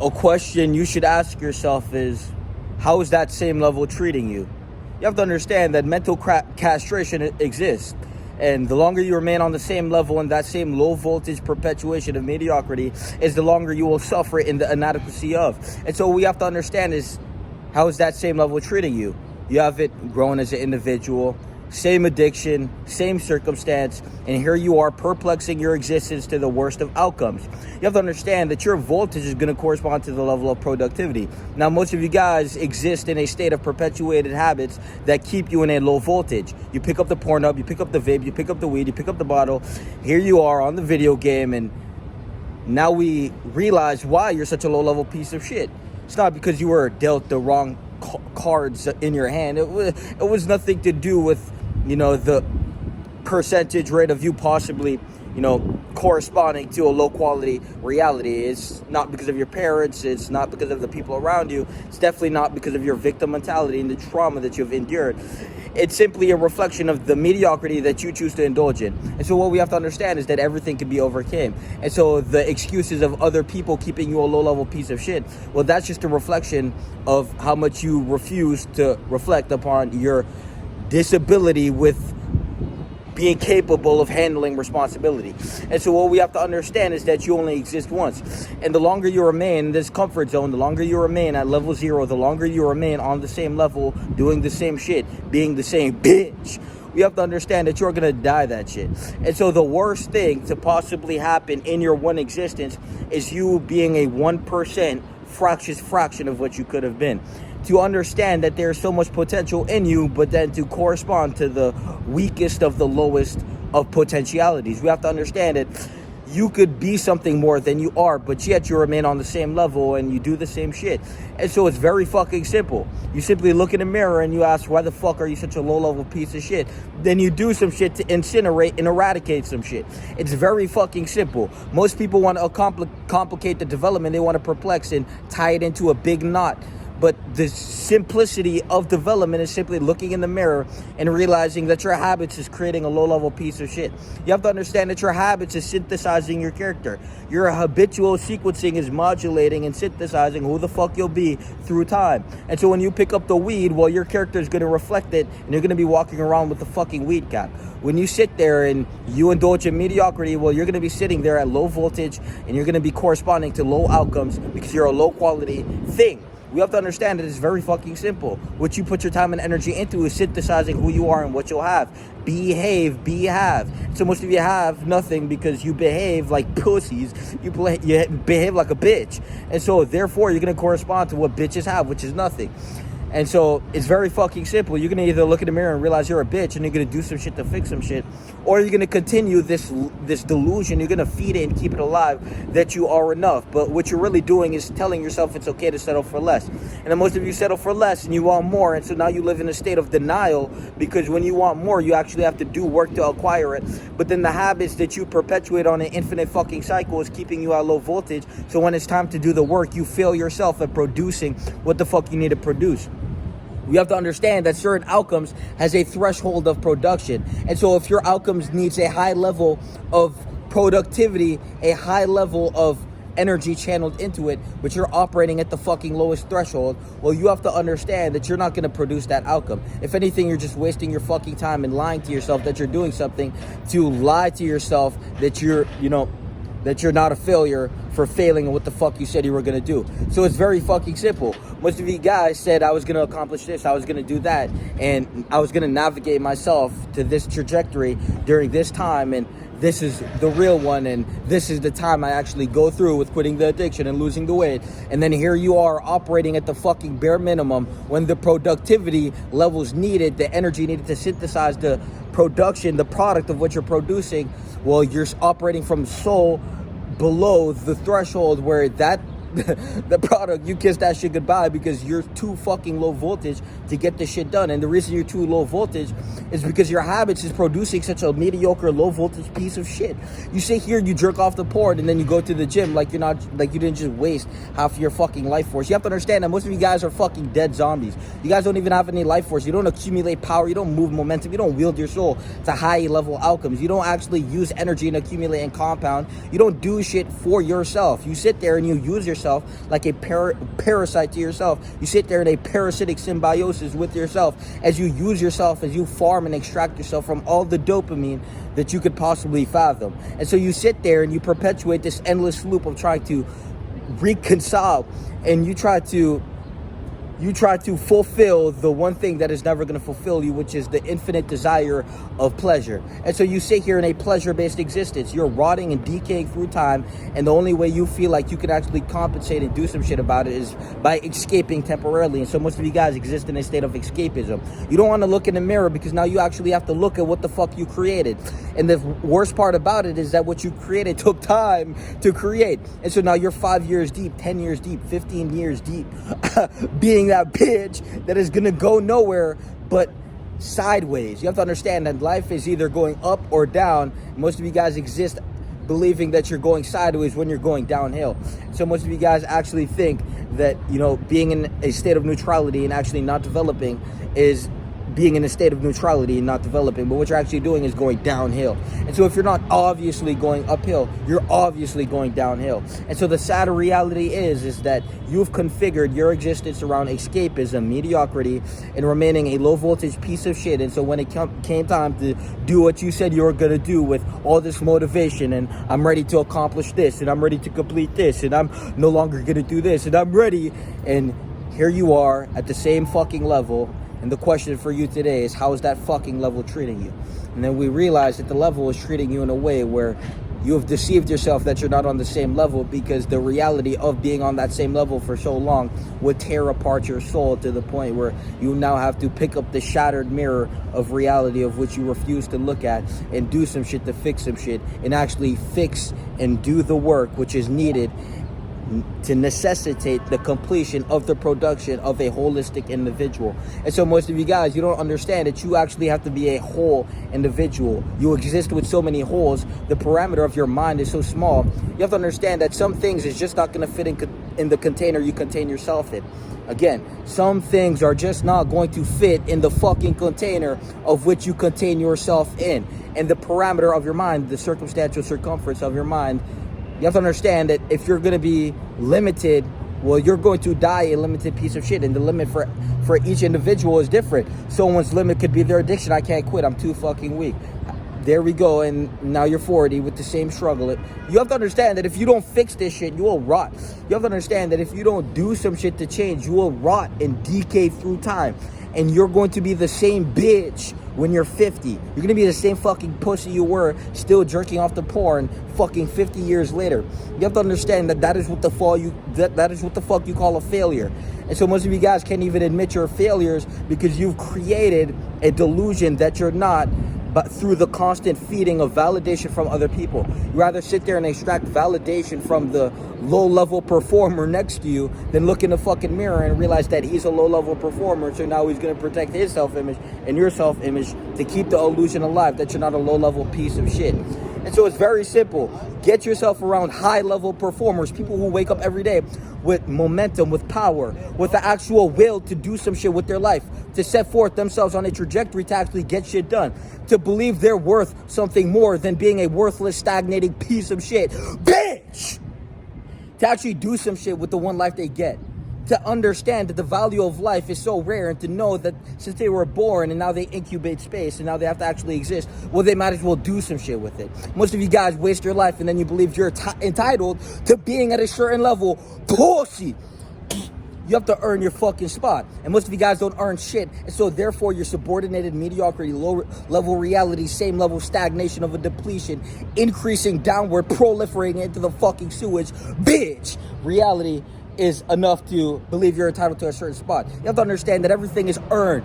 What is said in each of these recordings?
a question you should ask yourself is, how is that same level treating you? You have to understand that mental castration exists. And the longer you remain on the same level and that same low voltage perpetuation of mediocrity is the longer you will suffer in the inadequacy of. And so what we have to understand is, how is that same level treating you? You haven't grown as an individual, same addiction, same circumstance, and here you are perplexing your existence to the worst of outcomes. You have to understand that your voltage is going to correspond to the level of productivity. Now, most of you guys exist in a state of perpetuated habits that keep you in a low voltage. You pick up the Pornhub, you pick up the vape, you pick up the weed, you pick up the bottle. Here you are on the video game, and now we realize why you're such a low-level piece of shit. It's not because you were dealt the wrong cards in your hand. It was nothing to do with, the percentage rate of you possibly, corresponding to a low quality reality. It's not because of your parents. It's not because of the people around you. It's definitely not because of your victim mentality and the trauma that you've endured. It's simply a reflection of the mediocrity that you choose to indulge in. And so what we have to understand is that everything can be overcame. And so the excuses of other people keeping you a low-level piece of shit, well, that's just a reflection of how much you refuse to reflect upon your disability with being capable of handling responsibility. And so what we have to understand is that you only exist once. And the longer you remain in this comfort zone, the longer you remain at level 0, the longer you remain on the same level, doing the same shit, being the same bitch, we have to understand that you're going to die that shit. And so the worst thing to possibly happen in your one existence is you being a 1% fractious fraction of what you could have been. To understand that there's so much potential in you, but then to correspond to the weakest of the lowest of potentialities. We have to understand that you could be something more than you are, but yet you remain on the same level and you do the same shit. And so it's very fucking simple. You simply look in the mirror and you ask, why the fuck are you such a low-level piece of shit? Then you do some shit to incinerate and eradicate some shit. It's very fucking simple. Most people want to complicate the development. They want to perplex and tie it into a big knot. But the simplicity of development is simply looking in the mirror and realizing that your habits is creating a low-level piece of shit. You have to understand that your habits is synthesizing your character. Your habitual sequencing is modulating and synthesizing who the fuck you'll be through time. And so when you pick up the weed, well, your character is going to reflect it, and you're going to be walking around with the fucking weed cap. When you sit there and you indulge in mediocrity, well, you're going to be sitting there at low voltage, and you're going to be corresponding to low outcomes because you're a low-quality thing. We have to understand that it's very fucking simple. What you put your time and energy into is synthesizing who you are and what you'll have. Behave, be, have. So most of you have nothing because you behave like pussies. You behave like a bitch. And so therefore you're going to correspond to what bitches have, which is nothing. And so it's very fucking simple. You're going to either look in the mirror and realize you're a bitch and you're going to do some shit to fix some shit, or you're going to continue this delusion. You're going to feed it and keep it alive that you are enough. But what you're really doing is telling yourself it's okay to settle for less. And then most of you settle for less and you want more. And so now you live in a state of denial because when you want more, you actually have to do work to acquire it. But then the habits that you perpetuate on an infinite fucking cycle is keeping you at low voltage. So when it's time to do the work, you fail yourself at producing what the fuck you need to produce. We have to understand that certain outcomes has a threshold of production. And so if your outcomes needs a high level of productivity, a high level of energy channeled into it, but you're operating at the fucking lowest threshold, well, you have to understand that you're not going to produce that outcome. If anything, you're just wasting your fucking time and lying to yourself that you're doing something, to lie to yourself that you're not a failure for failing at what the fuck you said you were going to do. So it's very fucking simple. Most of you guys said I was going to accomplish this, I was going to do that, and I was going to navigate myself to this trajectory during this time, and this is the real one, and this is the time I actually go through with quitting the addiction and losing the weight. And then here you are operating at the fucking bare minimum when the productivity levels needed, the energy needed to synthesize the production, the product of what you're producing, well, you're operating from so below the threshold where that the product, you kiss that shit goodbye because you're too fucking low voltage to get this shit done. And the reason you're too low voltage is because your habits is producing such a mediocre low voltage piece of shit. You sit here, you jerk off the port, and then you go to the gym like you didn't just waste half your fucking life force. You have to understand that most of you guys are fucking dead zombies. You guys don't even have any life force. You don't accumulate power. You don't move momentum. You don't wield your soul to high level outcomes. You don't actually use energy and accumulate and compound. You don't do shit for yourself. You sit there and you use yourself yourself like a parasite to yourself. You sit there in a parasitic symbiosis with yourself as you use yourself, as you farm and extract yourself from all the dopamine that you could possibly fathom. And so you sit there and you perpetuate this endless loop of trying to reconcile, and you try to fulfill the one thing that is never going to fulfill you, which is the infinite desire of pleasure. And so you sit here in a pleasure-based existence. You're rotting and decaying through time, and the only way you feel like you can actually compensate and do some shit about it is by escaping temporarily. And so most of you guys exist in a state of escapism. You don't want to look in the mirror because now you actually have to look at what the fuck you created. And the worst part about it is that what you created took time to create. And so now you're 5 years deep, 10 years deep, 15 years deep, being that bitch that is gonna go nowhere but sideways. You have to understand that life is either going up or down. Most of you guys exist believing that you're going sideways when you're going downhill. So most of you guys actually think that, you know, being in a state of neutrality and actually not developing is being in a state of neutrality and not developing, but what you're actually doing is going downhill. And so if you're not obviously going uphill, you're obviously going downhill. And so the sad reality is that you've configured your existence around escapism, mediocrity, and remaining a low voltage piece of shit. And so when it came time to do what you said you were gonna do with all this motivation, and I'm ready to accomplish this, and I'm ready to complete this, and I'm no longer gonna do this, and I'm ready, and here you are at the same fucking level. And the question for you today is, how is that fucking level treating you? And then we realize that the level is treating you in a way where you have deceived yourself that you're not on the same level, because the reality of being on that same level for so long would tear apart your soul to the point where you now have to pick up the shattered mirror of reality of which you refuse to look at and do some shit to fix some shit, and actually fix and do the work which is needed to necessitate the completion of the production of a holistic individual. And so most of you guys, you don't understand that you actually have to be a whole individual. You exist with so many holes. The parameter of your mind is so small. You have to understand that some things is just not going to fit in the container you contain yourself in. Again, some things are just not going to fit in the fucking container of which you contain yourself in. And the parameter of your mind, the circumstantial circumference of your mind, you have to understand that if you're going to be limited, well, you're going to die a limited piece of shit. And the limit for each individual is different. Someone's limit could be their addiction. I can't quit. I'm too fucking weak. There we go. And now you're 40 with the same struggle. You have to understand that if you don't fix this shit, you will rot. You have to understand that if you don't do some shit to change, you will rot and decay through time. And you're going to be the same bitch when you're 50. You're going to be the same fucking pussy you were, still jerking off the porn fucking 50 years later. You have to understand that that is what the fuck you call a failure. And so most of you guys can't even admit your failures because you've created a delusion that you're not, but through the constant feeding of validation from other people. You rather sit there and extract validation from the low-level performer next to you than look in the fucking mirror and realize that he's a low-level performer, so now he's gonna protect his self-image and your self-image to keep the illusion alive that you're not a low-level piece of shit. And so it's very simple. Get yourself around high-level performers, people who wake up every day with momentum, with power, with the actual will to do some shit with their life, to set forth themselves on a trajectory to actually get shit done, to believe they're worth something more than being a worthless, stagnating piece of shit. Bitch! To actually do some shit with the one life they get. To understand that the value of life is so rare, and to know that since they were born and now they incubate space and now they have to actually exist, well, they might as well do some shit with it. Most of you guys waste your life and then you believe you're entitled to being at a certain level. Pussy! You have to earn your fucking spot. And most of you guys don't earn shit. And so therefore your subordinated mediocrity, low level reality, same level stagnation of a depletion, increasing downward, proliferating into the fucking sewage. Bitch! Reality is enough to believe you're entitled to a certain spot. You have to understand that everything is earned.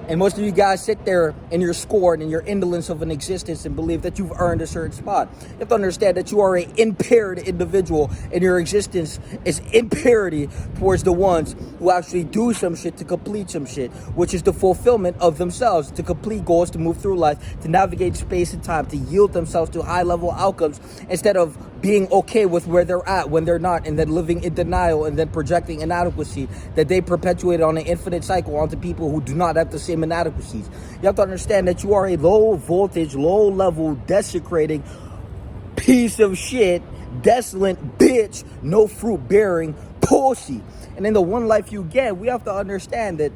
And most of you guys sit there and you're scored in your indolence of an existence and believe that you've earned a certain spot. You have to understand that you are an impaired individual and your existence is impurity towards the ones who actually do some shit to complete some shit, which is the fulfillment of themselves, to complete goals, to move through life, to navigate space and time, to yield themselves to high-level outcomes instead of being okay with where they're at when they're not, and then living in denial and then projecting inadequacy that they perpetuate on an infinite cycle onto people who do not have the same inadequacies. You have to understand that you are a low voltage, low level, desecrating piece of shit, desolate bitch, no fruit bearing, pussy. And in the one life you get, we have to understand that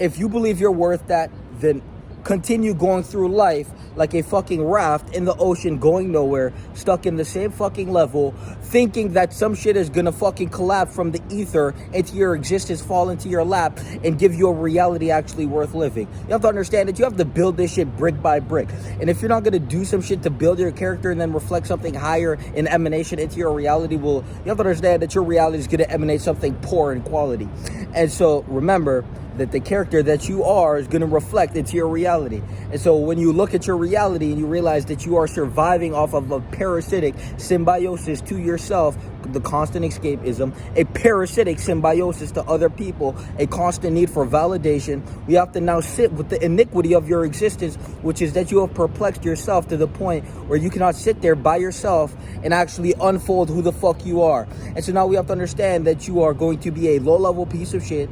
if you believe you're worth that, then continue going through life like a fucking raft in the ocean, going nowhere, stuck in the same fucking level, thinking that some shit is gonna fucking collapse from the ether into your existence, fall into your lap, and give you a reality actually worth living. You have to understand that you have to build this shit brick by brick. And if you're not gonna do some shit to build your character and then reflect something higher in emanation into your reality, well, you have to understand that your reality is gonna emanate something poor in quality. And so remember that the character that you are is going to reflect into your reality. And so when you look at your reality and you realize that you are surviving off of a parasitic symbiosis to yourself, the constant escapism, a parasitic symbiosis to other people, a constant need for validation, we have to now sit with the iniquity of your existence, which is that you have perplexed yourself to the point where you cannot sit there by yourself and actually unfold who the fuck you are. And so now we have to understand that you are going to be a low-level piece of shit,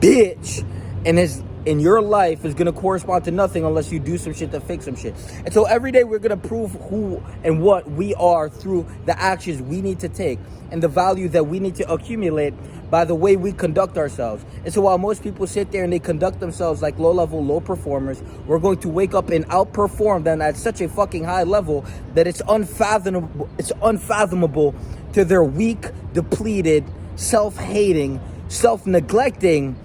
bitch, and your life is going to correspond to nothing unless you do some shit to fix some shit. And so every day we're going to prove who and what we are through the actions we need to take and the value that we need to accumulate by the way we conduct ourselves. And so while most people sit there and they conduct themselves like low-level, low performers, we're going to wake up and outperform them at such a fucking high level that it's unfathomable to their weak, depleted, self-hating, self-neglecting,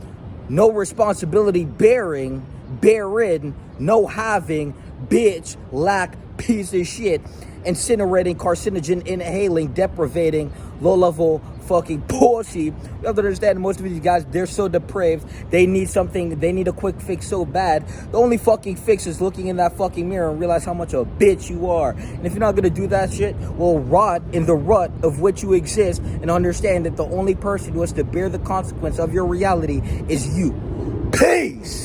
no responsibility bearing, barren, no having, bitch, lack, piece of shit, incinerating, carcinogen, inhaling, deprivating, low-level fucking pussy. You have to understand most of these guys, they're so depraved, they need something, they need a quick fix so bad. The only fucking fix is looking in that fucking mirror and realize how much of a bitch you are. And if you're not gonna do that shit, well, rot in the rut of which you exist and understand that the only person who has to bear the consequence of your reality is you. Peace!